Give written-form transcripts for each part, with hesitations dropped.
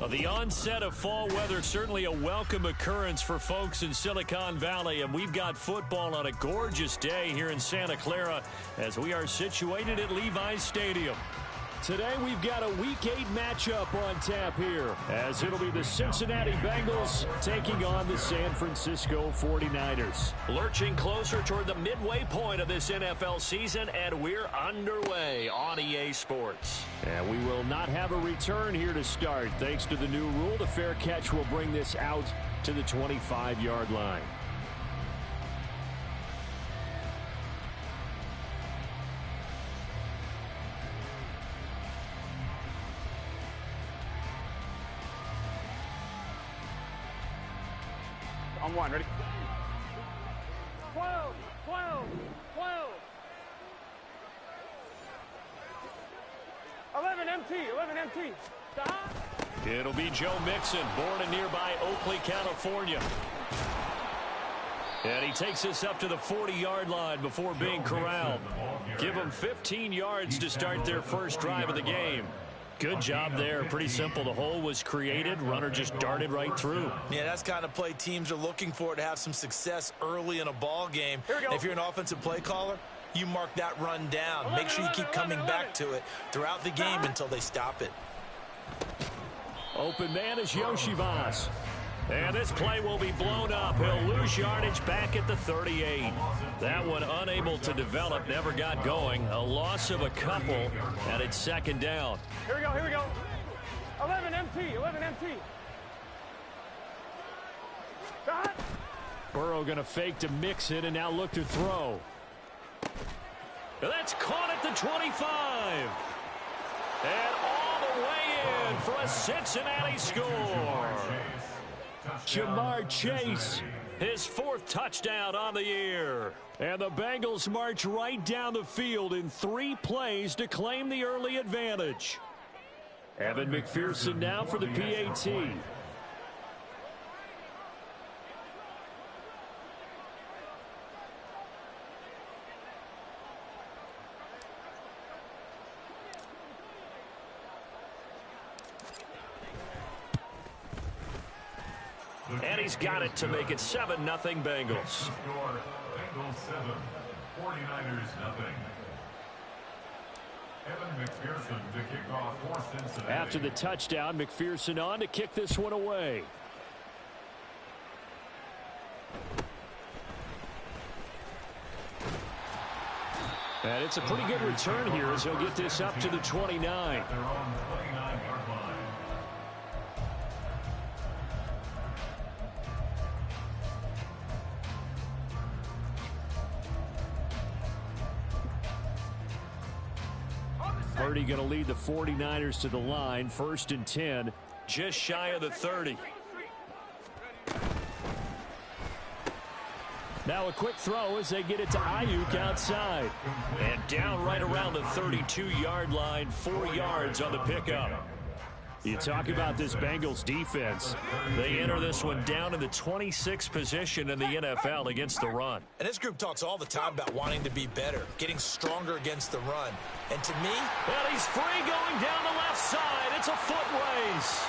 Well, the onset of fall weather, certainly a welcome occurrence for folks in Silicon Valley, and we've got football on a gorgeous day here in Santa Clara as we are situated at Levi's Stadium. Today we've got a Week 8 matchup on tap here, as it'll be the Cincinnati Bengals taking on the San Francisco 49ers. Lurching closer toward the midway point of this NFL season, and we're underway on EA Sports. And we will not have a return here to start. Thanks to the new rule, the fair catch will bring this out to the 25-yard line. On one, ready? 12, 12, 12. 11 MT, 11 MT. Stop. It'll be Joe Mixon, born in nearby Oakley, California. And he takes us up to the 40-yard line before being corralled. Give them 15 yards to start their first drive of the game. Good job there. Pretty simple. The hole was created. Runner just darted right through. Yeah, that's kind of play teams are looking for to have some success early in a ball game. If you're an offensive play caller, you mark that run down. Make sure you keep coming back to it throughout the game until they stop it. Open man is Yoshivas. And this play will be blown up. He'll lose yardage back at the 38. That one unable to develop, never got going. A loss of a couple, and it's second down. Here we go, here we go. 11 MT, 11 MT. Stop. Burrow going to fake to mix it and now look to throw. That's caught at the 25. And all the way in for a Cincinnati score. Jamar Chase, his fourth touchdown on the year. And the Bengals march right down the field in 3 plays to claim the early advantage. Evan McPherson now for the PAT. And he's got it to make it 7-0 Bengals. Bengals 7, 49ers 0. Evan McPherson to kick off for Cincinnati. After the touchdown, McPherson on to kick this one away. And it's a pretty good return here as he'll get this up to the 29. Their own 29-yard line. Purdy going to lead the 49ers to the line. 1st and 10, just shy of the 30. Now a quick throw as they get it to Ayuk outside. And down right around the 32-yard line, 4 yards on the pickup. You talk about this Bengals defense. They enter this one down in the 26th position in the NFL against the run. And this group talks all the time about wanting to be better, getting stronger against the run. And to me, well, he's free going down the left side. It's a foot race.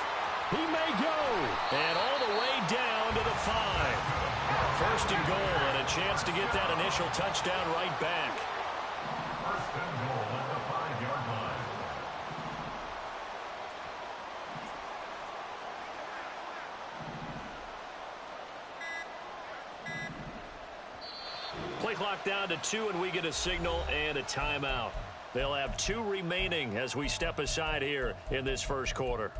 He may go. And all the way down to the 5. 1st and goal and a chance to get that initial touchdown right back. 1st and goal at the 5-yard line. Play clock down to 2, and we get a signal and a timeout. They'll have 2 remaining as we step aside here in this first quarter.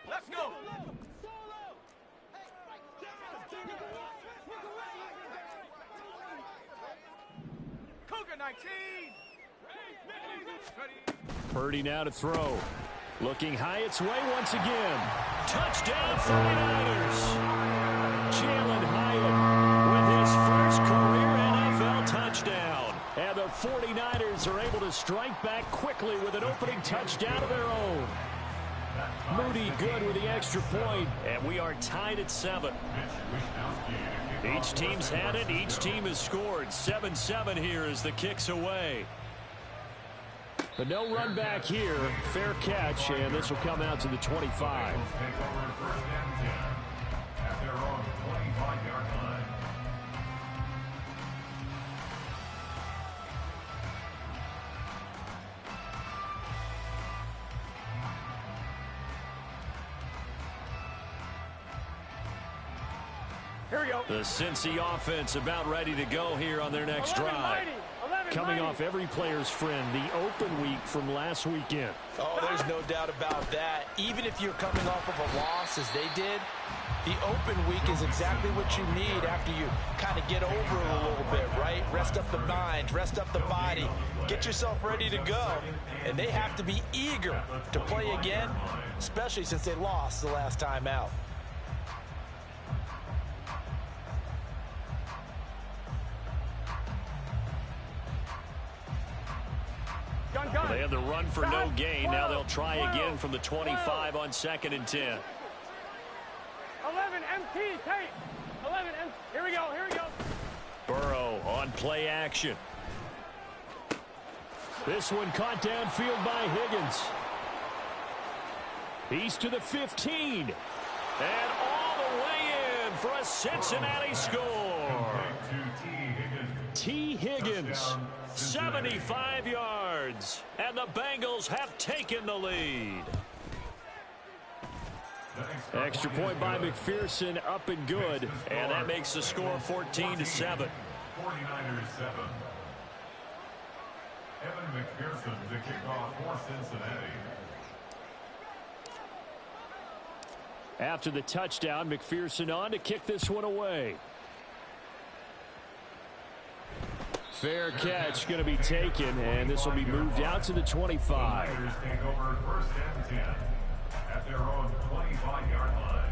Let's go. Cougar 19. Purdy now to throw. Looking high its way once again. Touchdown 49ers. Jalen Hyatt with his first career NFL touchdown. And the 49ers are able to strike back quickly with an opening touchdown of their own. Moody good with the extra point, and we are tied at 7. Each team's had it. Each team has scored. 7-7 here as the kick's away. But no run back here. Fair catch, and this will come out to the 25. Here we go. The Cincy offense about ready to go here on their next drive. Coming off every player's friend, the open week from last weekend. Oh, there's no doubt about that. Even if you're coming off of a loss as they did, the open week is exactly what you need after you kind of get over it a little bit, right? Rest up the mind, rest up the body, get yourself ready to go. And they have to be eager to play again, especially since they lost the last time out. They have the run for no gain. Now they'll try again from the 25 on 2nd and 10. 11 MT, Tate. 11 MT. Here we go, here we go. Burrow on play action. This one caught downfield by Higgins. He's to the 15. And all the way in for a Cincinnati score. T. Higgins. 75 yards, and the Bengals have taken the lead. Extra point by McPherson, up and good, and that makes the score 14-7. 49ers 7. Evan McPherson to kick off for Cincinnati. After the touchdown, McPherson on to kick this one away. Fair catch going to be taken, and this will be moved out to the 25. Take over 1st and 10 at their own 25-yard line.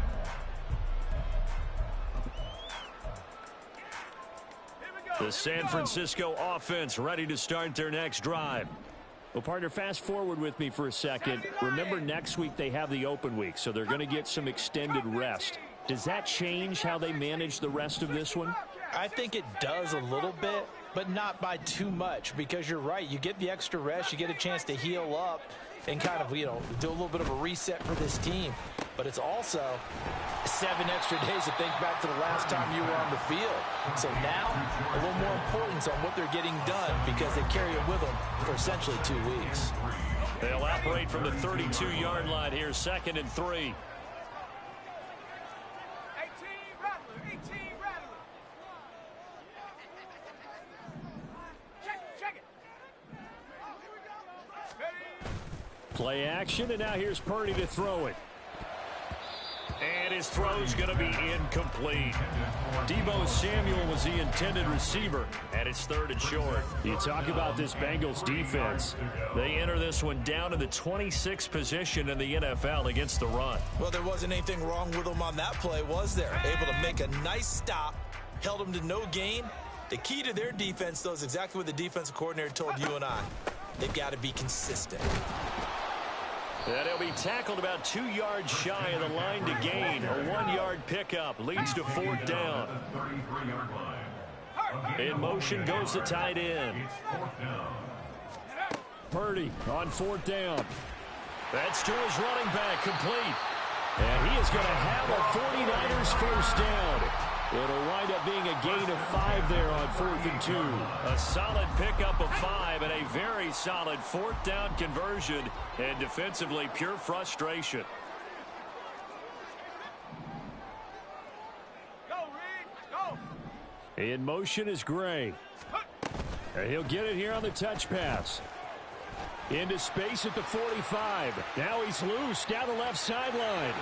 The San Francisco offense ready to start their next drive. Well, partner, fast forward with me for a second. Remember, next week they have the open week, so they're going to get some extended rest. Does that change how they manage the rest of this one? I think it does a little bit, but not by too much, because you're right. You get the extra rest. You get a chance to heal up and kind of, do a little bit of a reset for this team. But it's also 7 extra days to think back to the last time you were on the field. So now, a little more importance on what they're getting done, because they carry it with them for essentially 2 weeks. They'll operate from the 32-yard line here, 2nd and 3. Play action, and now here's Purdy to throw it. And his throw's going to be incomplete. Deebo Samuel was the intended receiver, and it's 3rd and short. You talk about this Bengals defense. They enter this one down in the 26th position in the NFL against the run. Well, there wasn't anything wrong with them on that play, was there? Able to make a nice stop, held them to no gain. The key to their defense, though, is exactly what the defensive coordinator told you and I. They've got to be consistent. And he'll be tackled about 2 yards shy of the line to gain. A 1-yard pickup leads to 4th down. In motion goes the tight end. Purdy on 4th down. That's to his running back, complete. And he is going to have a 49ers first down. It'll wind up being a gain of 5 there on 4th and 2. A solid pickup of 5 and a very solid 4th down conversion. And defensively, pure frustration. Go, Reed, go. In motion is Gray. And he'll get it here on the touch pass. Into space at the 45. Now he's loose down the left sideline.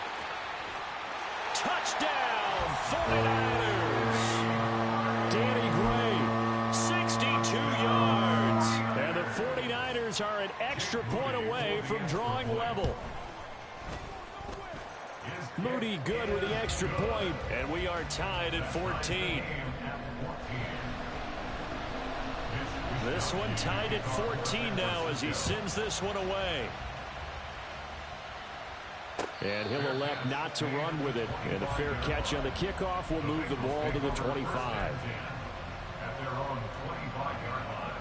Touchdown, 49ers. Danny Gray, 62 yards. And the 49ers are an extra point away from drawing level. Moody good with the extra point, and we are tied at 14. This one tied at 14 now as he sends this one away. And he'll elect not to run with it. And a fair catch on the kickoff will move the ball to the 25. At their own 25-yard line.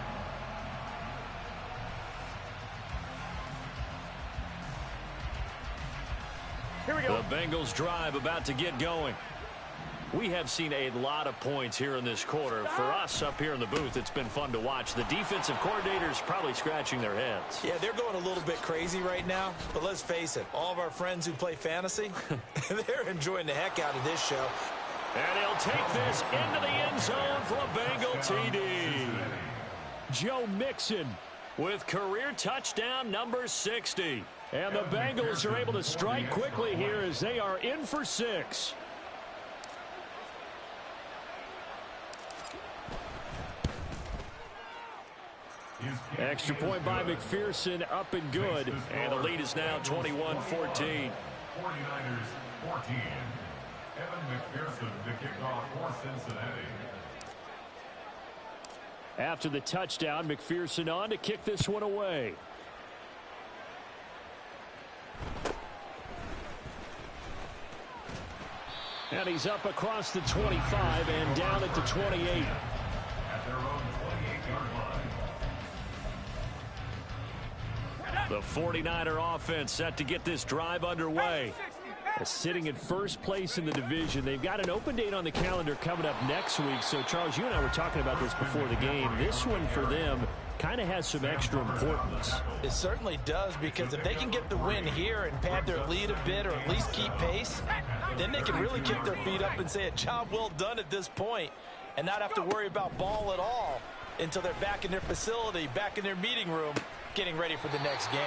Here we go. The Bengals drive about to get going. We have seen a lot of points here in this quarter. For us up here in the booth, it's been fun to watch. The defensive coordinators probably scratching their heads. Yeah, they're going a little bit crazy right now. But let's face it, all of our friends who play fantasy, they're enjoying the heck out of this show. And he'll take this into the end zone for a Bengal TD. Joe Mixon with career touchdown number 60. And the Bengals are able to strike quickly here as they are in for 6. Extra point by McPherson, up and good. And the lead is now 21-14. 49ers 14. Evan McPherson to kick off for Cincinnati. After the touchdown, McPherson on to kick this one away. And he's up across the 25 and down at the 28. At their own 28-yard line. The 49er offense set to get this drive underway. Sitting in first place in the division. They've got an open date on the calendar coming up next week. So, Charles, you and I were talking about this before the game. This one for them kind of has some extra importance. It certainly does, because if they can get the win here and pad their lead a bit or at least keep pace, then they can really kick their feet up and say a job well done at this point and not have to worry about ball at all until they're back in their facility, back in their meeting room, getting ready for the next game.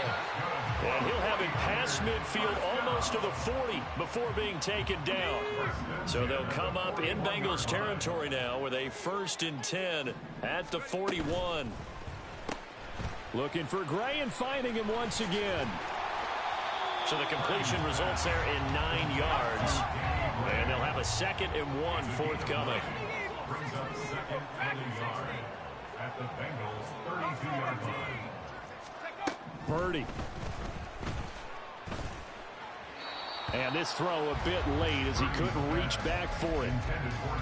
And he'll have it past midfield almost to the 40 before being taken down. So they'll come up in Bengals territory now with a 1st and 10 at the 41. Looking for Gray and finding him once again. So the completion results there in 9 yards. And they'll have a 2nd and 1 forthcoming. Brings up 2nd and a yard at the Bengals 32-yard line. Purdy. And this throw a bit late as he couldn't reach back for it.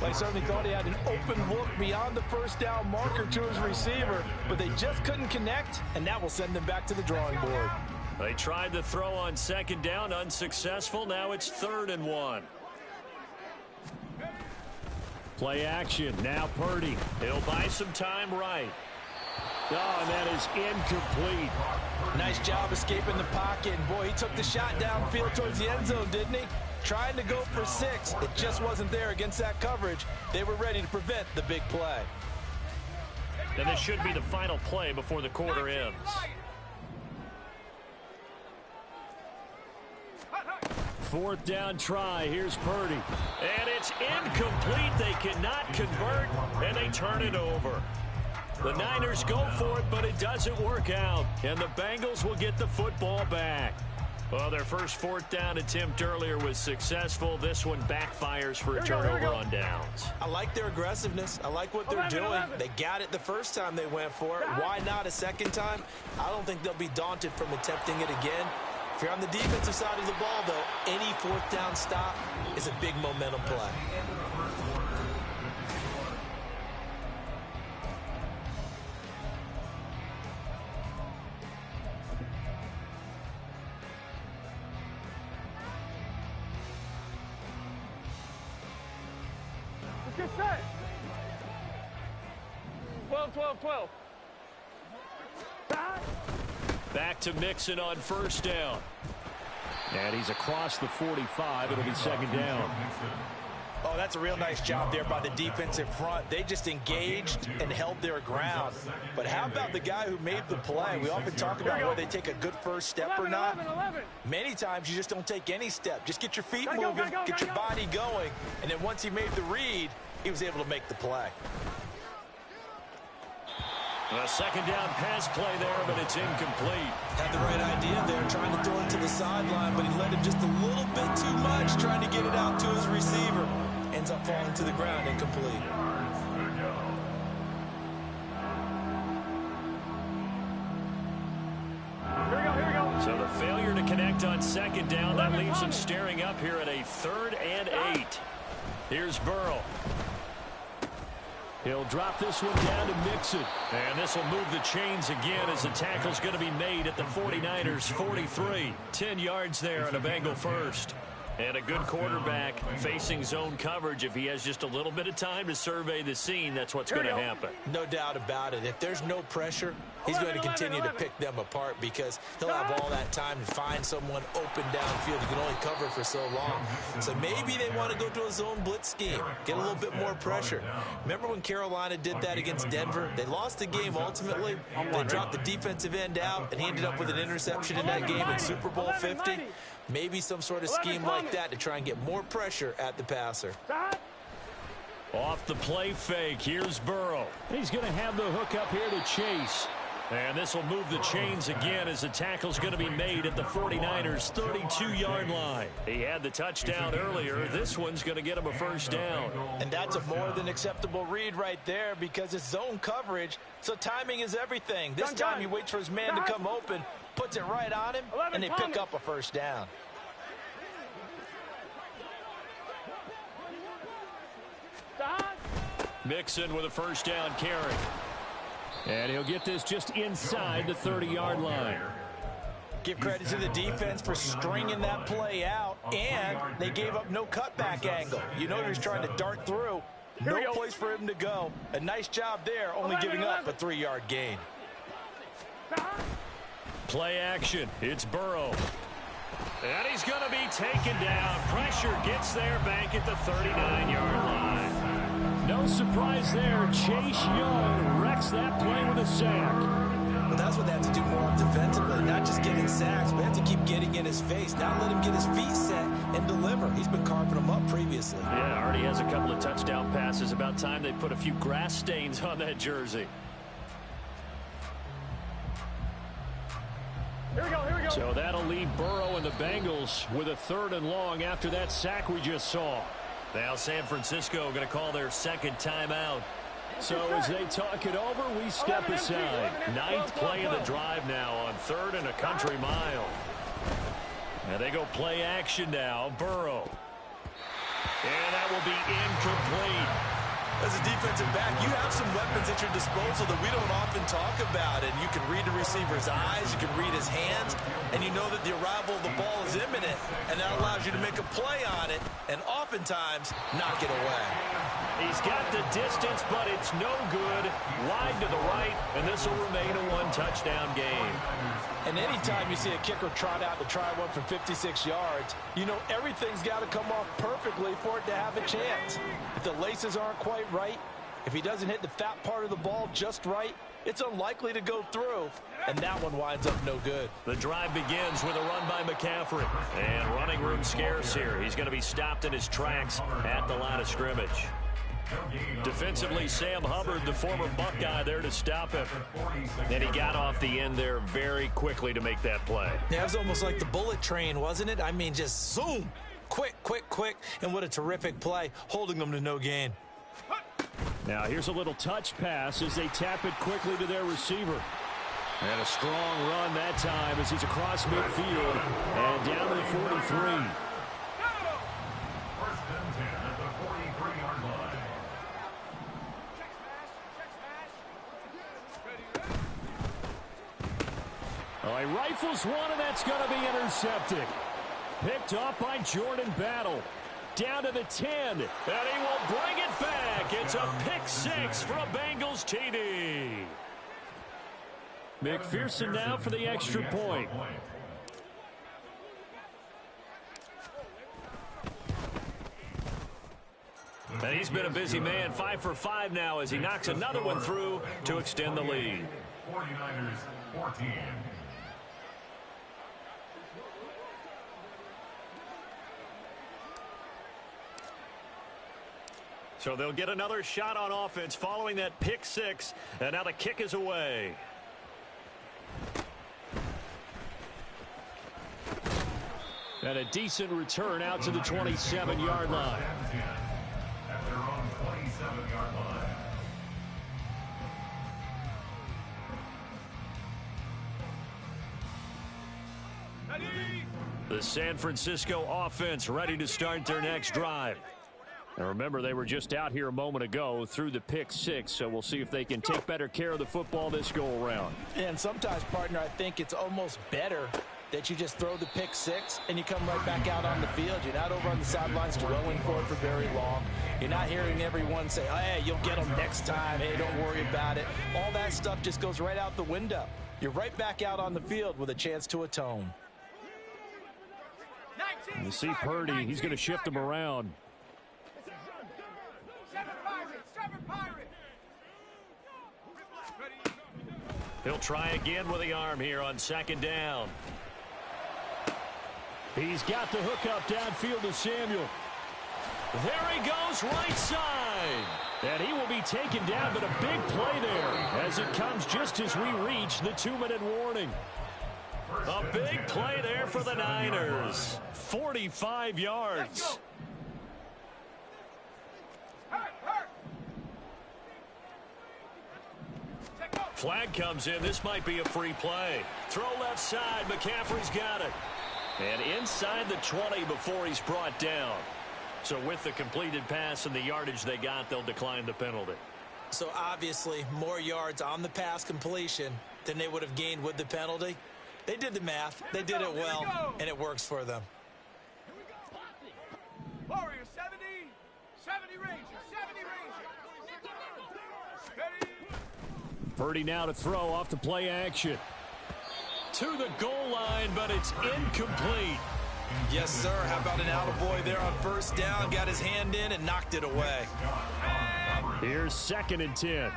They certainly thought he had an open look beyond the first down marker to his receiver, but they just couldn't connect, and that will send them back to the drawing board. They tried the throw on 2nd down, unsuccessful. Now it's 3rd and 1. Play action. Now Purdy. He'll buy some time right. Oh, and that is incomplete. Nice job escaping the pocket. And boy, he took the shot downfield towards the end zone, didn't he? Trying to go for 6. It just wasn't there against that coverage. They were ready to prevent the big play. And this should be the final play before the quarter ends. Fourth down try. Here's Purdy. And it's incomplete. They cannot convert, and they turn it over. The Niners go for it, but it doesn't work out. And the Bengals will get the football back. Well, their first 4th down attempt earlier was successful. This one backfires for a turnover on downs. I like their aggressiveness. I like what they're doing. They got it the first time they went for it. Why not a second time? I don't think they'll be daunted from attempting it again. If you're on the defensive side of the ball, though, any 4th down stop is a big momentum play. Get set. 12, 12, 12. Back to Mixon on 1st down. And he's across the 45. It'll be 2nd down. Oh, that's a real nice job there by the defensive front. They just engaged and held their ground. But how about the guy who made the play? We often talk about whether they take a good first step or not. 11. Many times you just don't take any step. Just get your feet moving, get your body going. And then once he made the read, he was able to make the play. A 2nd down pass play there, but it's incomplete. Had the right idea there, trying to throw it to the sideline, but he let him just a little bit too much, trying to get it out to his receiver. Ends up falling to the ground, incomplete. Here we go. So the failure to to connect on second down. That leaves them staring up here at a 3rd and 8. Here's Burrow. He'll drop this one down to Mixon. And this will move the chains again as the tackle's going to be made at the 49ers 43. 10 yards there and a Bengal first. And a good quarterback facing zone coverage. If he has just a little bit of time to survey the scene, that's what's going to happen. No doubt about it. If there's no pressure, he's going to continue to pick them apart because he'll have all that time to find someone open downfield. He can only cover for so long. So maybe they want to go to a zone blitz scheme, get a little bit more pressure. Remember when Carolina did that against Denver? They lost the game ultimately. They dropped the defensive end out, and he ended up with an interception in that game in Super Bowl 50. Maybe some sort of scheme like that to try and get more pressure at the passer. Off the play fake, here's Burrow. He's going to have the hook up here to Chase. And this will move the chains again as the tackle's going to be made at the 49ers 32-yard line. He had the touchdown earlier. This one's going to get him a first down. And that's a more than acceptable read right there because it's zone coverage, so timing is everything. This time he waits for his man to come open, puts it right on him, and they pick up a first down. Mixon with a first down carry. And he'll get this just inside the 30-yard line. Give credit to the defense for stringing that play out, and they gave up no cutback angle. You know he's trying to dart through. No place for him to go. A nice job there, only giving up a 3-yard gain. Play action. It's Burrow. And he's going to be taken down. Pressure gets there back at the 39-yard line. No surprise there. Chase Young wrecks that play with a sack. Well, that's what they have to do more of defensively. Not just getting sacks, but have to keep getting in his face. Not let him get his feet set and deliver. He's been carving them up previously. Yeah, already has a couple of touchdown passes. About time they put a few grass stains on that jersey. Here we go, here we go. So that'll leave Burrow and the Bengals with a 3rd and long after that sack we just saw. Now San Francisco going to call their second timeout. So as they talk it over, we step aside. 9th play of the drive now on 3rd and a country mile. And they go play action now. Burrow. And that will be incomplete. As a defensive back, you have some weapons at your disposal that we don't often talk about. And you can read the receiver's eyes, you can read his hands, and you know that the arrival of the ball is imminent. And that allows you to make a play on it and oftentimes knock it away. He's got the distance, but it's no good. Wide to the right, and this will remain a 1-touchdown game. And anytime you see a kicker trot out to try one from 56 yards, you know everything's got to come off perfectly for it to have a chance. If the laces aren't quite right, if he doesn't hit the fat part of the ball just right, it's unlikely to go through, and that one winds up no good. The drive begins with a run by McCaffrey, and running room scarce here. He's going to be stopped in his tracks at the line of scrimmage. Defensively, Sam Hubbard, the former Buckeye, there to stop him. And he got off the end there very quickly to make that play. Yeah, it was almost like the bullet train, wasn't it? I mean, just zoom. Quick, quick, quick. And what a terrific play, holding them to no gain. Now, here's a little touch pass as they tap it quickly to their receiver. And a strong run that time as he's across midfield and down to the 43. Oh, he rifles one, and that's going to be intercepted. Picked off by Jordan Battle. Down to the 10, and he will bring it back. It's a pick 6 for a Bengals TD. McPherson now for the extra point. And he's been a busy man, 5 for 5 now as he knocks another one through to extend the lead. 49ers 14. So they'll get another shot on offense following that pick 6, and now the kick is away. And a decent return out to the 27-yard line. At their own 27-yard line. The San Francisco offense ready to start their next drive. And remember, they were just out here a moment ago through the pick six, so we'll see if they can take better care of the football this go-around. And sometimes, partner, I think it's almost better that you just throw the pick six and you come right back out on the field. You're not over on the sidelines dwelling for it for very long. You're not hearing everyone say, oh, hey, you'll get them next time. Hey, don't worry about it. All that stuff just goes right out the window. You're right back out on the field with a chance to atone. You see Purdy, he's going to shift him around. He'll try again with the arm here on second down. He's got the hook up downfield to Samuel. There he goes, right side. And he will be taken down, but a big play there as it comes just as we reach the 2-minute warning. A big play there for the Niners. 45 yards. Flag comes in. This might be a free play. Throw left side. McCaffrey's got it. And inside the 20 before he's brought down. So with the completed pass and the yardage they got, they'll decline the penalty. So obviously more yards on the pass completion than they would have gained with the penalty. They did the math. They did it well, and it works for them. Warriors 70, 70 Rangers, 70 Rangers. Ready. Purdy now to throw off the play action. To the goal line, but it's incomplete. Yes, sir. How about an attaboy there on first down? Got his hand in and knocked it away. Here's 2nd and 10.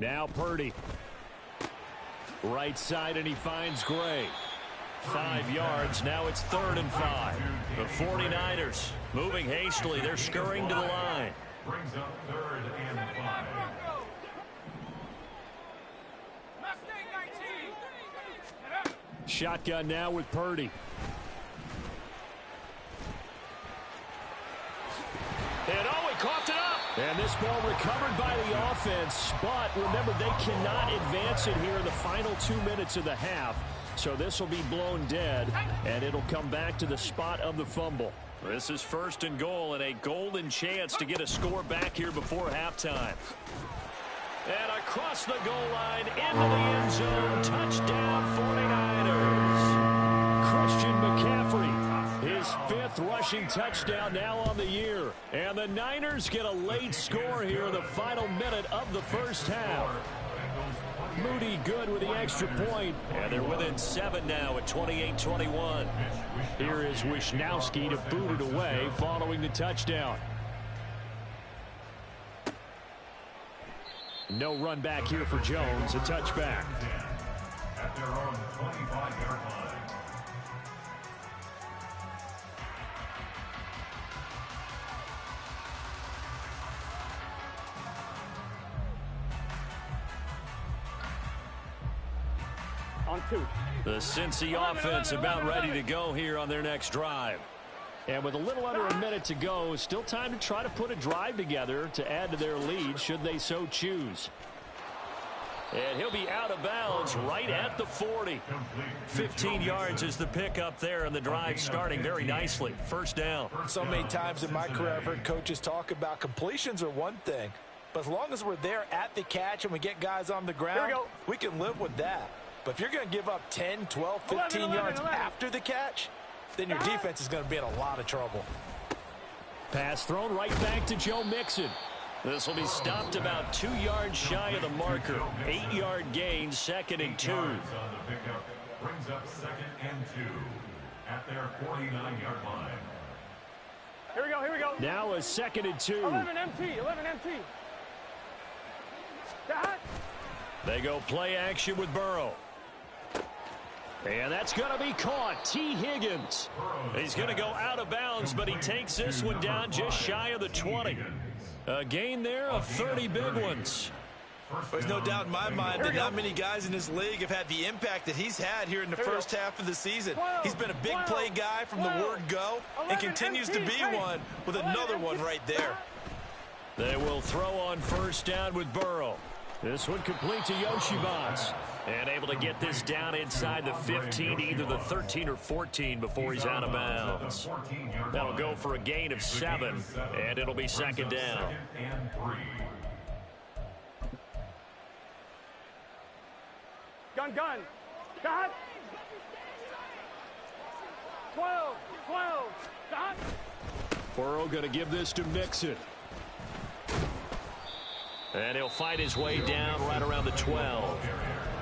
Now Purdy. Right side, and he finds Gray. 5 yards. Now it's 3rd and 5. The 49ers moving hastily. They're scurrying to the line. Brings up 3rd and 5. Shotgun now with Purdy. And he coughed it up. And this ball recovered by the offense. But remember, they cannot advance it here in the final 2 minutes of the half. So this will be blown dead, and it'll come back to the spot of the fumble. This is 1st and goal, and a golden chance to get a score back here before halftime. And across the goal line, into the end zone, touchdown 49ers. Christian McCaffrey, his 5th rushing touchdown now on the year. And the Niners get a late score here in the final minute of the first half. Moody good with the extra point, and they're within 7 now at 28-21. Here is Wisnowski to boot it away following the touchdown. No run back here for Jones, a touchback. At their own 25-yard line. On 2. The Cincy offense about ready to go here on their next drive. And with a little under a minute to go, still time to try to put a drive together to add to their lead should they so choose. And he'll be out of bounds right at the 40. 15 yards is the pickup there, and the drive starting very nicely. 1st down. So many times in my career I've heard coaches talk about completions are one thing, but as long as we're there at the catch and we get guys on the ground, we can live with that. But if you're going to give up 10, 12, 15 yards after the catch, then your defense is going to be in a lot of trouble. Pass thrown right back to Joe Mixon. This will be stopped about 2 yards shy of the marker. 8-yard gain, 2nd and 2. On the pickup brings up 2nd and 2 at their 49-yard line. Here we go, here we go. Now a 2nd and 2. 11 MT, 11 MT. They go play action with Burrow. And that's going to be caught. T. Higgins. He's going to go out of bounds, but he takes this one down just shy of the 20. A gain there of 30 big ones. There's no doubt in my mind that not many guys in this league have had the impact that he's had here in the first half of the season. He's been a big play guy from the word go and continues to be one with another one right there. They will throw on first down with Burrow. This one complete to Yoshivas. And able to get this down inside the 15, either the 13 or 14 before he's out of bounds. That'll go for a gain of 7, and it'll be second down. Gun. Got. 12. Got. Burrow going to give this to Mixon. And he'll fight his way down right around the 12.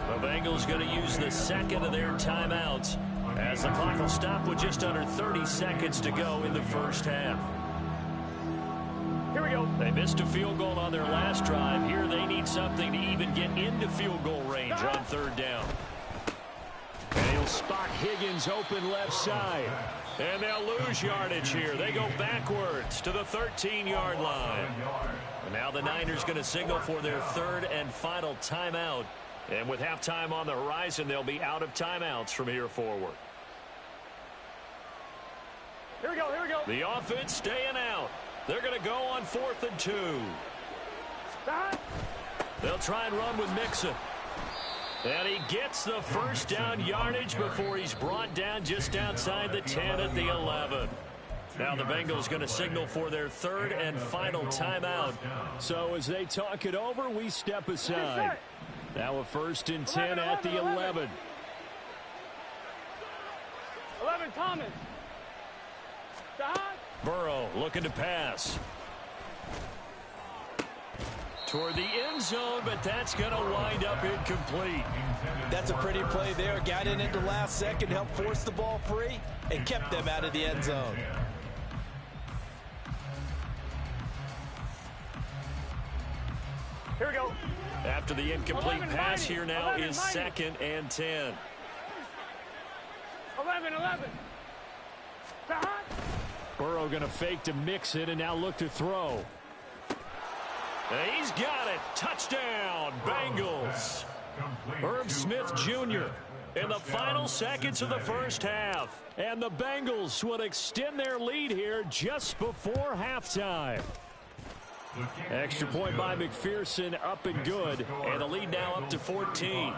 The Bengals going to use the second of their timeouts as the clock will stop with just under 30 seconds to go in the first half. Here we go. They missed a field goal on their last drive. Here they need something to even get into field goal range on third down. And he'll spot Higgins open left side. And they'll lose yardage here. They go backwards to the 13-yard line. And now the Niners going to signal for their third and final timeout. And with halftime on the horizon, they'll be out of timeouts from here forward. Here we go. The offense staying out. They're going to go on 4th and 2. Got. They'll try and run with Mixon. And he gets the first down yardage before he's brought down just outside the 10 at the 11. Now the Bengals going to signal for their third and final timeout. So as they talk it over, we step aside. Now a 1st and 10 at the 11. 11, Thomas. Got. Burrow looking to pass. Toward the end zone, but that's going to wind up incomplete. That's a pretty play there. Got in at the last second, helped force the ball free, and kept them out of the end zone. Here we go. After the incomplete pass, here now is 2nd and 10. 11. Got. Burrow going to fake to Mixon and now look to throw. And he's got it. Touchdown, Bengals. Herb Smith Jr. in the final seconds of the first half. And the Bengals will extend their lead here just before halftime. Extra point by McPherson, up and good. And the lead now up to 14.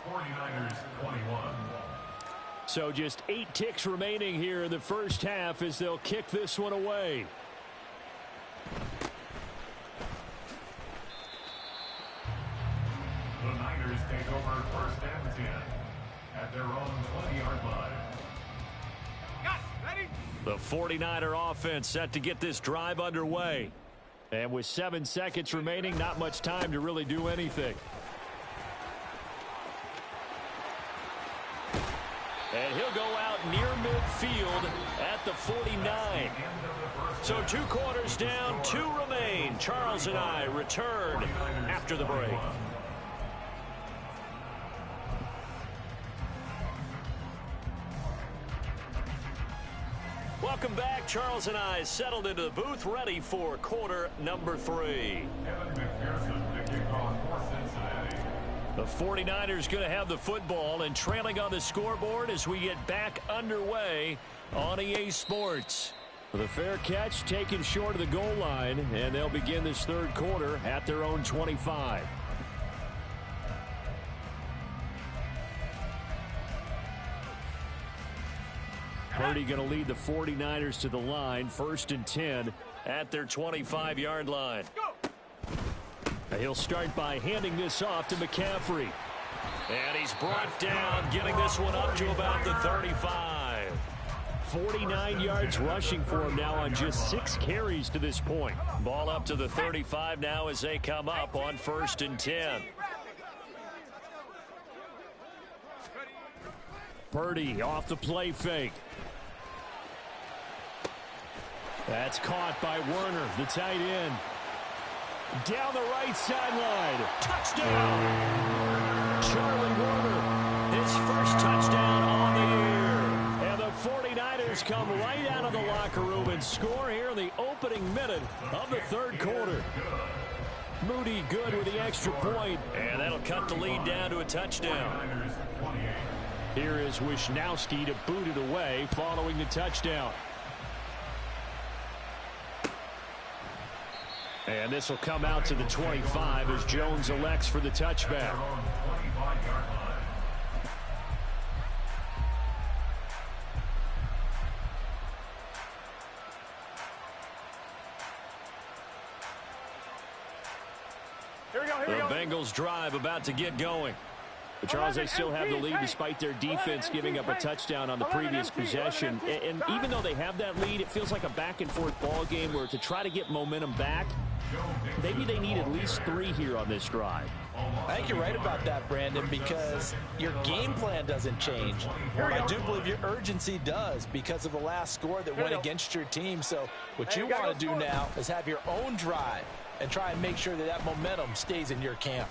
49ers 21. So just 8 ticks remaining here in the first half as they'll kick this one away. The Niners take over 1st and 10 at their own 20-yard line. Ready? The 49er offense set to get this drive underway. And with 7 seconds remaining, not much time to really do anything. And he'll go out near midfield at the 49. So 2 quarters down, 2 remain. Charles and I return after the break. Welcome back. Charles and I settled into the booth, ready for quarter number 3. Evan McPherson to kick off for Cincinnati. The 49ers going to have the football and trailing on the scoreboard as we get back underway on EA Sports. The fair catch taken short of the goal line, and they'll begin this third quarter at their own 25. Purdy going to lead the 49ers to the line, 1st and 10 at their 25-yard line. He'll start by handing this off to McCaffrey. And he's brought down, getting this one up to about the 35. 49 yards rushing for him now on just 6 carries to this point. Ball up to the 35 now as they come up on 1st and 10. Purdy off the play fake. That's caught by Werner, the tight end. Down the right sideline. Touchdown! Charlie Werner, his first touchdown on the year. And the 49ers come right out of the locker room and score here in the opening minute of the third quarter. Moody good with the extra point, and that'll cut the lead down to a touchdown. Here is Wisnowski to boot it away following the touchdown. And this will come out to the 25 as Jones elects for the touchback. The Bengals drive about to get going. But Charles, they still have the lead despite their defense giving up a touchdown on the previous possession. And even though they have that lead, it feels like a back-and-forth ball game where to try to get momentum back, maybe they need at least 3 here on this drive. I think you're right about that, Brandon, because your game plan doesn't change. I do believe your urgency does because of the last score that went against your team. So what you want to do now is have your own drive and try and make sure that that momentum stays in your camp.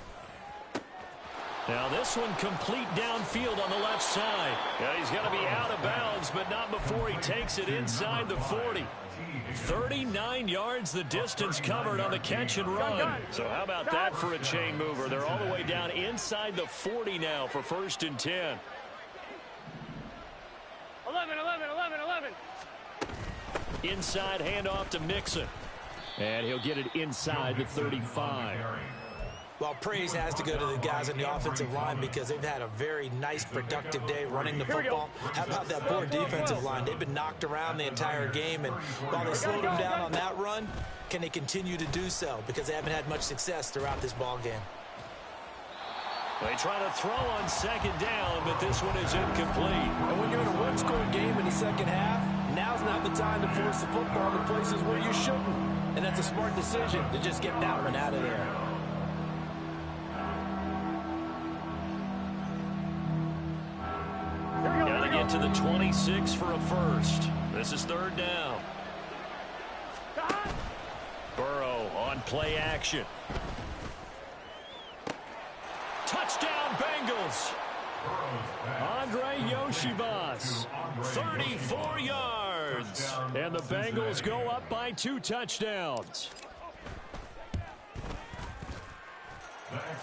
Now this one complete downfield on the left side. Yeah, he's going to be out of bounds, but not before he takes it inside the 40. 39 yards the distance covered on the catch and run. So how about that for a chain mover? They're all the way down inside the 40 now for 1st and 10. 11, 11, 11, 11. Inside handoff to Mixon. And he'll get it inside the 35. Well, praise has to go to the guys on the offensive line because they've had a very nice, productive day running the football. How about that poor defensive line? They've been knocked around the entire game, and while they slowed them down on that run, can they continue to do so? Because they haven't had much success throughout this ball game. They try to throw on 2nd down, but this one is incomplete. And when you're in a one-score game in the second half, now's not the time to force the football to places where you shouldn't. And that's a smart decision to just get that one out of there. Got to get to the 26 for a first. This is 3rd down. Burrow on play action. Touchdown Bengals. Andre Yoshivas, 34 yards. And the Bengals go up by 2 touchdowns.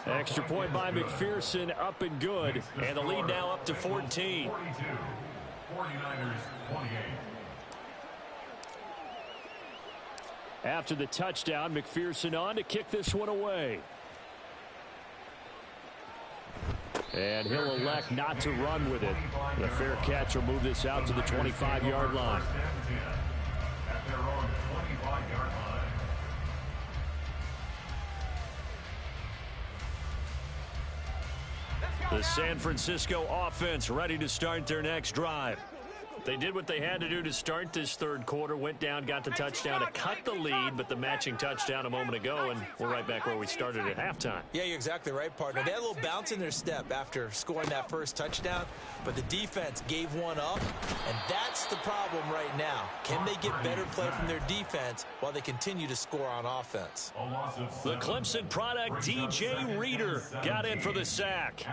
Extra point by McPherson, up and good. And the lead now up to 14. 49ers 28. After the touchdown, McPherson on to kick this one away. And he'll elect not to run with it. The fair catch will move this out to the 25-yard line. At their own 25-yard line. The San Francisco offense ready to start their next drive. They did what they had to do to start this 3rd quarter. Went down, got the touchdown to cut the lead, but the matching touchdown a moment ago, and we're right back where we started at halftime. Yeah, you're exactly right, partner. They had a little bounce in their step after scoring that first touchdown, but the defense gave one up, and that's the problem right now. Can they get better play from their defense while they continue to score on offense? The Clemson product, DJ Reader, got in for the sack.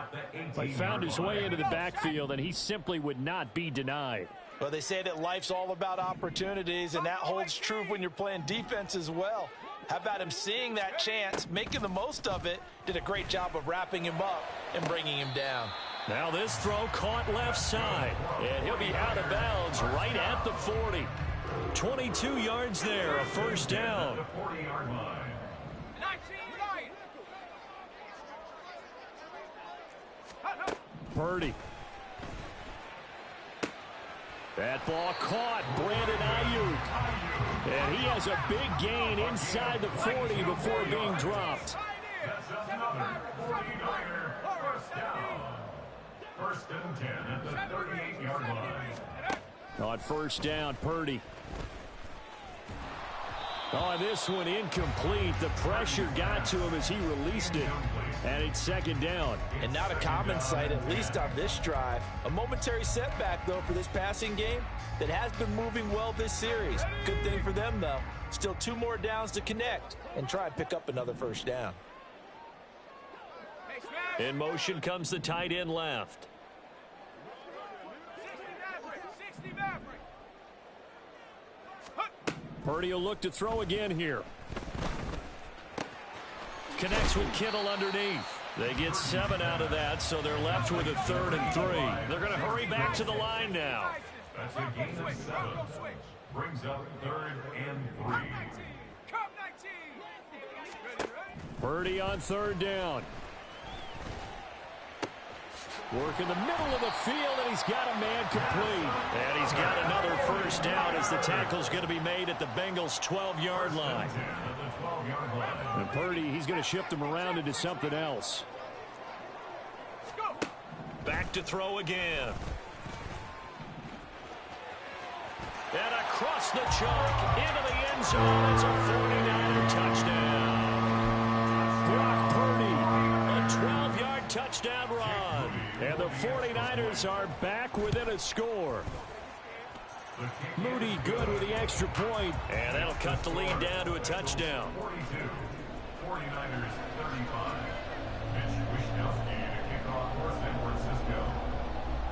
He found his way into the backfield, and he simply would not be denied. Well, they say that life's all about opportunities, and that holds true when you're playing defense as well. How about him seeing that chance, making the most of it, did a great job of wrapping him up and bringing him down. Now this throw caught left side, and he'll be out of bounds right at the 40. 22 yards there, a 1st down. 40-yard line. Purdy. That ball caught. Brandon Ayuk. And he has a big gain inside the 40 before being dropped. That's another 49er first down. 1st and 10 at the 38-yard line. On 1st down, Purdy. Oh, this one incomplete. The pressure got to him as he released it. And it's 2nd down. And not a common sight, at least on this drive. A momentary setback, though, for this passing game that has been moving well this series. Good thing for them, though. Still 2 more downs to connect and try and pick up another 1st down. In motion comes the tight end left. Purdy will look to throw again here. Connects with Kittle underneath. They get 7 out of that, so they're left with a 3rd and 3. They're going to hurry back to the line now. That's a gain of 7. Brings up 3rd and 3. Purdy on third down. Work in the middle of the field, and he's got a man complete. And he's got another first down as the tackle's going to be made at the Bengals' 12-yard line. And Purdy, he's going to shift him around into something else. Back to throw again. And across the chalk into the end zone. It's a 49er touchdown. Brock Purdy, a 12-yard touchdown run. And the 49ers are back within a score. Moody good with the extra point. And that'll cut the lead down to a touchdown. 42. 49ers 35. Mitch Wishnowsky to kick off for San Francisco.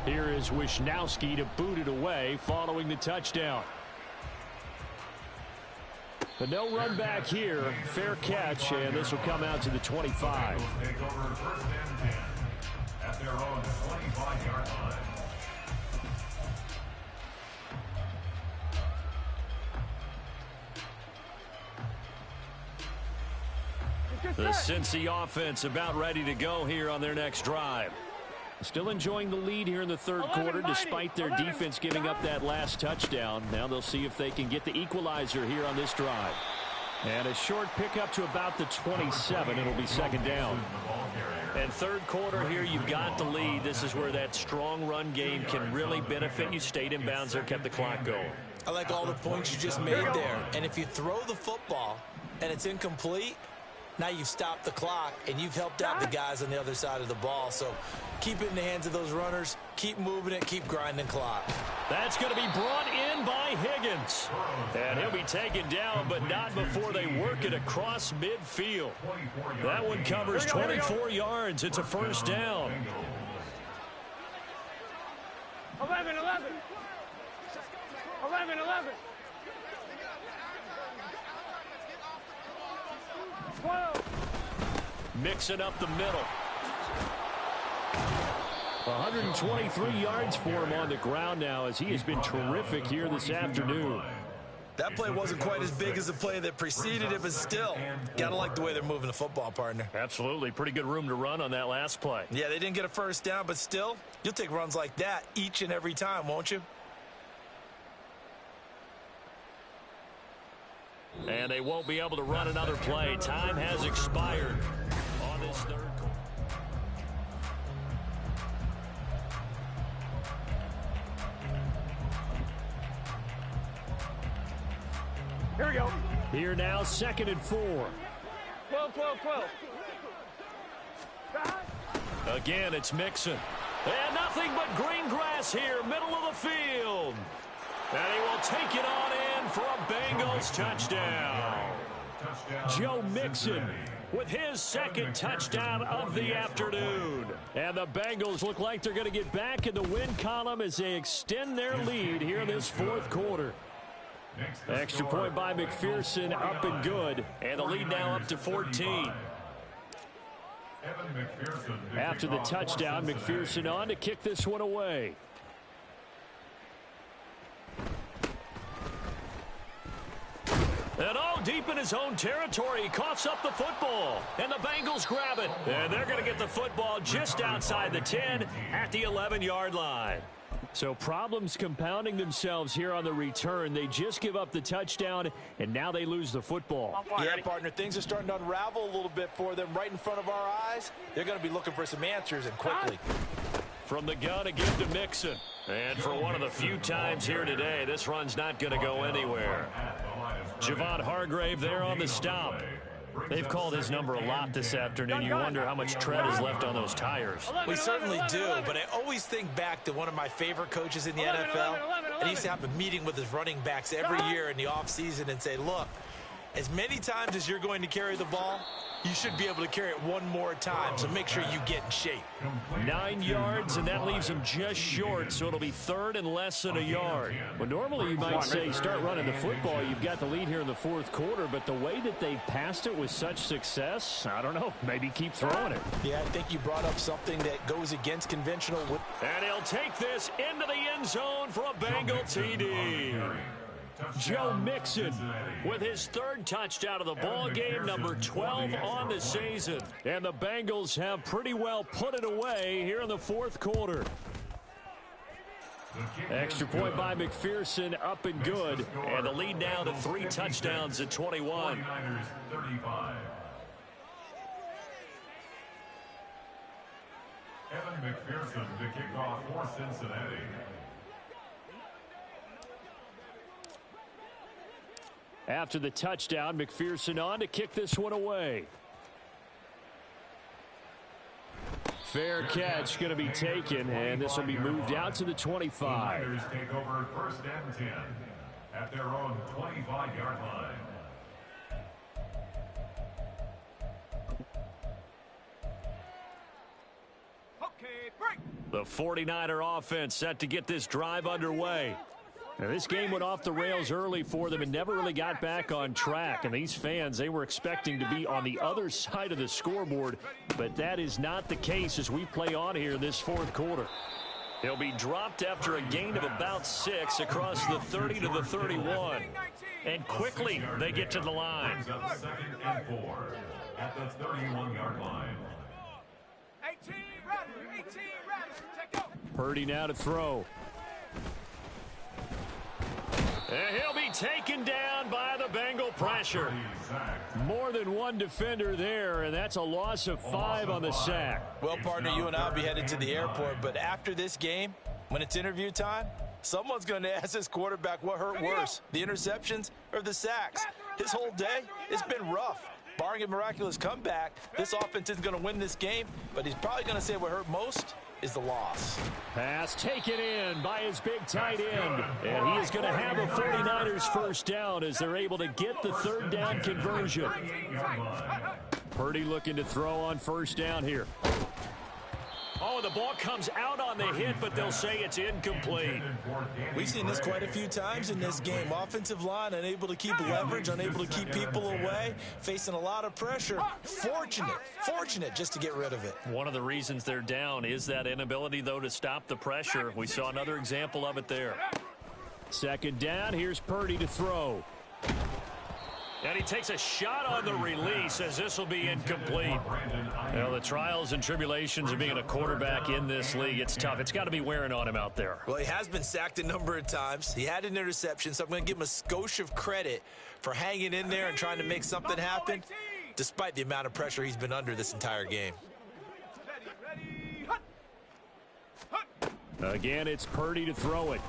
Here is Wishnowsky to boot it away following the touchdown. But no run back here. Fair catch, and this will come out to the 25. Take over first and 10 at their own 25-yard line. The Cincy offense about ready to go here on their next drive. Still enjoying the lead here in the third quarter despite their defense giving up that last touchdown. Now they'll see if they can get the equalizer here on this drive. And a short pickup to about the 27. It'll be second down. And third quarter here, you've got the lead. This is where that strong run game can really benefit you. Stayed in bounds there, kept the clock going. I like all the points you just made there. And if you throw the football and it's incomplete, now you've stopped the clock and you've helped out the guys on the other side of the ball. So keep it in the hands of those runners. Keep moving it. Keep grinding clock. That's going to be brought in by Higgins. And he'll be taken down, but not before they work it across midfield. That one covers 24 yards. It's a first down. 11. 11. 12. Mixing up the middle. 123 yards for him on the ground now as he has been terrific here this afternoon. That play wasn't quite as big as the play that preceded it, but still, got to like the way they're moving the football, partner. Absolutely. Pretty good room to run on that last play. Yeah, they didn't get a first down, but still, you'll take runs like that each and every time, won't you? And they won't be able to run another play. Time has expired on this third quarter. Here we go. Here now, 2nd and 4. 12. Again, it's Mixon. And nothing but green grass here, middle of the field. And he will take it on in for a Bengals touchdown. Joe Mixon with his second touchdown of the afternoon. And the Bengals look like they're going to get back in the win column as they extend their lead here in this fourth quarter. Extra point by McPherson, up and good. And the lead now up to 14. After the touchdown, McPherson on to kick this one away. And deep in his own territory, he coughs up the football. And the Bengals grab it. And they're going to get the football just outside the 10 at the 11-yard line. So problems compounding themselves here on the return. They just give up the touchdown, and now they lose the football. Yeah, partner, things are starting to unravel a little bit for them right in front of our eyes. They're going to be looking for some answers, and quickly. From the gun again to Mixon. And for one of the few times here today, this run's not going to go anywhere. Javon Hargrave there on the stop. They've called his number a lot this afternoon. You wonder how much tread is left on those tires. We certainly do, but I always think back to one of my favorite coaches in the NFL. And he used to have a meeting with his running backs every year in the offseason and say, look, as many times as you're going to carry the ball, you should be able to carry it one more time, so make sure you get in shape. 9 yards, and that leaves him just short, so it'll be third and less than a yard. Well, normally you might say start running the football. You've got the lead here in the fourth quarter, but the way that they've passed it with such success, I don't know, maybe keep throwing it. Yeah, I think you brought up something that goes against conventional. And he'll take this into the end zone for a Bengal TD. Joe Mixon with his third touchdown of the ball game, number 12 on the season. And the Bengals have pretty well put it away here in the fourth quarter. Extra point by McPherson, up and good. And the lead now to 3 touchdowns at 21. 35. Evan McPherson to kick off for Cincinnati. After the touchdown, McPherson on to kick this one away. Fair catch going to be taken, and this will be moved out to the 25. The Niners take over 1st and 10 at their own 25-yard line. Okay, break. The 49er offense set to get this drive underway. Now, this game went off the rails early for them and never really got back on track. And these fans, they were expecting to be on the other side of the scoreboard, but that is not the case as we play on here in this fourth quarter. He'll be dropped after a gain of about 6 across the 30 to the 31. And quickly, they get to the line. 2nd and 4 at the 31-yard line. 18 Rattler, 18 Rattler, check out. Purdy now to throw. And he'll be taken down by the Bengal pressure. More than one defender there, and that's a loss of 5 on the sack. Well, partner, you and I will be headed to the airport, but after this game, when it's interview time, someone's going to ask this quarterback what hurt worse, the interceptions or the sacks. His whole day, it's been rough. Barring a miraculous comeback, this offense isn't going to win this game, but he's probably going to say what hurt most is the loss. Pass taken in by his big tight end. And he is going to have a 49ers first down as they're able to get the 3rd down conversion. Purdy looking to throw on first down here. Oh, the ball comes out on the hit, but they'll say it's incomplete. We've seen this quite a few times in this game. Offensive line unable to keep leverage, unable to keep people away, facing a lot of pressure. Fortunate just to get rid of it. One of the reasons they're down is that inability, though, to stop the pressure. We saw another example of it there. 2nd down, here's Purdy to throw. And he takes a shot on the release as this will be incomplete. Well, the trials and tribulations of being a quarterback in this league, it's tough. It's got to be wearing on him out there. Well, he has been sacked a number of times. He had an interception, so I'm going to give him a skosh of credit for hanging in there and trying to make something happen, despite the amount of pressure he's been under this entire game. Again, it's Purdy to throw it.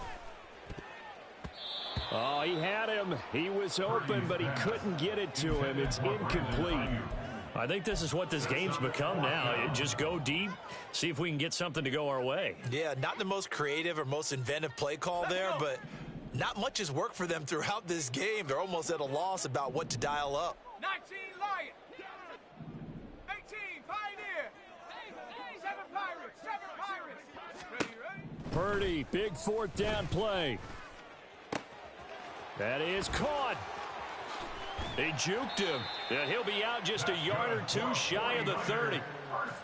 Oh, he had him. He was open, but he couldn't get it to him. It's incomplete. I think this is what this game's become now. Just go deep, see if we can get something to go our way. Yeah, not the most creative or most inventive play call there, but not much has worked for them throughout this game. They're almost at a loss about what to dial up. 19 Lion, 18 Pioneer, 7 Pirates. Ready? Purdy, big 4th down play. That is caught. They juked him. And he'll be out just a yard or 2 shy of the 30.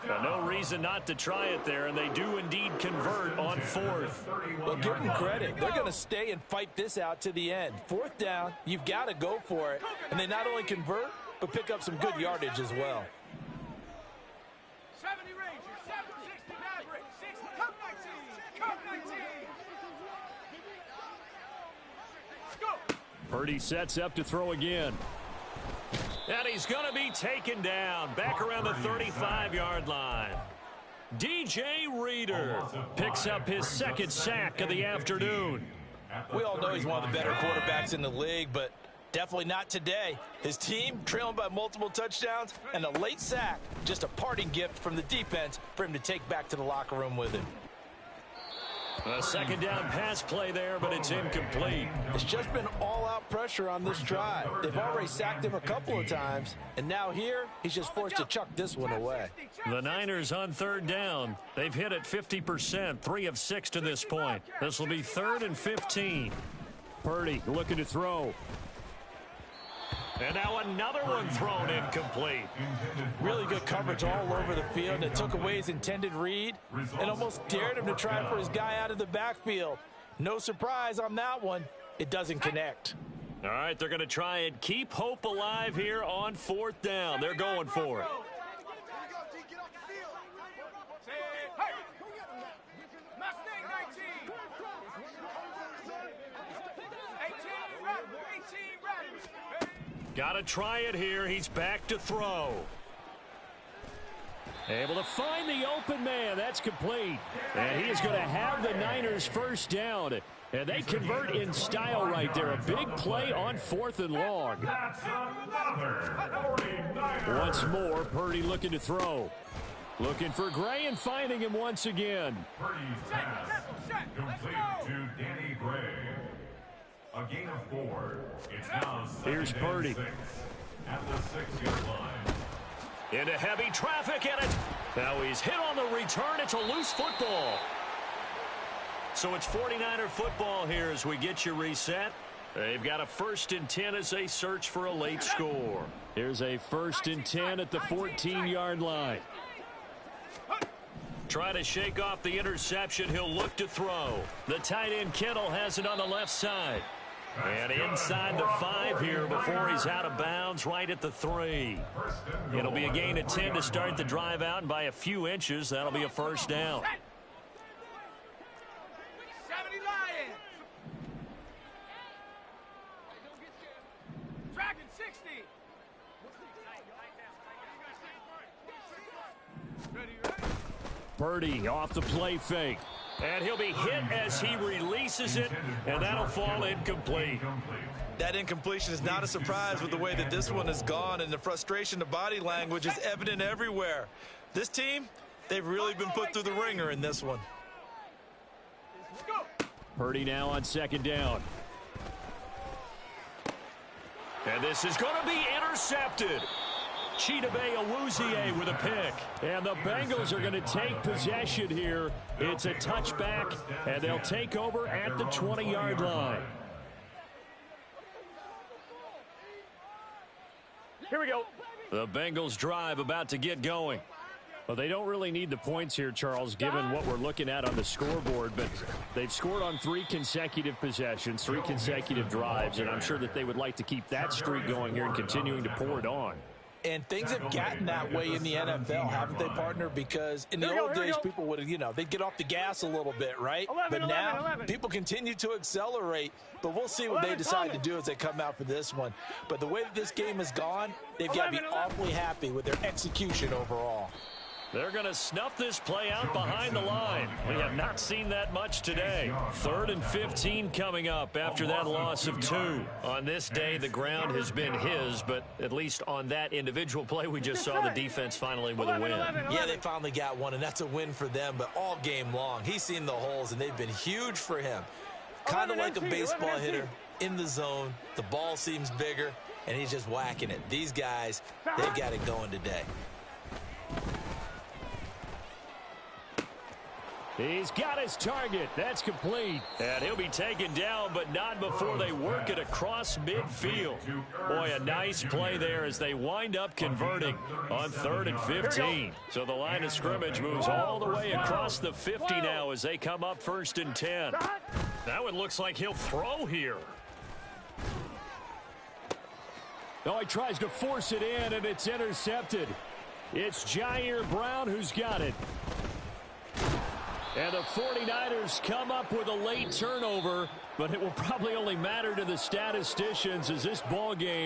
Now, no reason not to try it there, and they do indeed convert on 4th. Well, give them credit. They're going to stay and fight this out to the end. 4th down, you've got to go for it. And they not only convert, but pick up some good yardage as well. 70 Rangers, 760 Mavericks, 6 Cup 19, Cup 19. Go. Purdy sets up to throw again. And he's going to be taken down back around the 35-yard line. DJ Reader picks up his 2nd sack of the afternoon. We all know he's one of the better quarterbacks in the league, but definitely not today. His team trailing by multiple touchdowns and a late sack, just a parting gift from the defense for him to take back to the locker room with him. A 2nd down pass play there, but it's incomplete. It's just been all-out pressure on this drive. They've already sacked him a couple of times, and now here, he's just forced to chuck this one away. The Niners on 3rd down. They've hit it 50%, 3 of 6 to this point. This will be 3rd and 15. Purdy looking to throw. And now another one thrown incomplete. Really good coverage all over the field. It took away his intended read and almost dared him to try for his guy out of the backfield. No surprise on that one. it doesn't connect. All right, they're going to try and keep hope alive here on 4th down. They're going for it. Got to try it here. He's back to throw. Able to find the open man. That's complete. And he is going to have the Niners first down. And they convert in style right there. A big play on 4th and long. That's another 49er. Once more, Purdy looking to throw. Looking for Gray and finding him once again. Purdy's pass complete to Danny Gray. A gain of 4. It's now Here's Purdy. 6 at the 6-yard line. Into heavy traffic in it. Now he's hit on the return. It's a loose football. So it's 49er football here as we get you reset. They've got a 1st and 10 as they search for a late score. Here's a 1st and 10 at the 14-yard line. Try to shake off the interception. He'll look to throw. The tight end Kittle has it on the left side. And inside the 5 here before he's out of bounds, right at the 3. It'll be a gain of 10 to start the drive out, and by a few inches, that'll be a first down. Dragon 60. Purdy off the play fake. And he'll be hit as he releases it, and that'll fall incomplete. That incompletion is not a surprise with the way that this one has gone, and the frustration, the body language is evident everywhere. This team, they've really been put through the ringer in this one. Purdy now on 2nd down. And this is going to be intercepted. Chidobe Awuzie with a pick. And the Bengals are going to take possession here. It's a touchback, and they'll take over at the 20-yard line. Here we go. The Bengals drive about to get going. Well, they don't really need the points here, Charles, given what we're looking at on the scoreboard. But they've scored on 3 consecutive possessions, 3 consecutive drives, and I'm sure that they would like to keep that streak going here and continuing to pour it on. And things have gotten that way in the NFL, haven't they, partner? Because in the old days, people would, they'd get off the gas a little bit, right? But now, people continue to accelerate. But we'll see what they decide to do as they come out for this one. But the way that this game has gone, they've got to be awfully happy with their execution overall. They're going to snuff this play out behind the line. We have not seen that much today. 3rd and 15 coming up after that loss of 2. On this day, the ground has been his, but at least on that individual play, we just saw the defense finally with a win. Yeah, they finally got one, and that's a win for them, but all game long, he's seen the holes, and they've been huge for him. Kind of like a baseball hitter in the zone. The ball seems bigger, and he's just whacking it. These guys, they've got it going today. He's got his target. That's complete. And he'll be taken down, but not before they work it across midfield. Boy, a nice play there as they wind up converting on 3rd and 15. So the line of scrimmage moves all the way across the 50 now as they come up 1st and 10. Now it looks like he'll throw here. Oh, he tries to force it in, and it's intercepted. It's Jair Brown who's got it. And the 49ers come up with a late turnover, but it will probably only matter to the statisticians as this ball game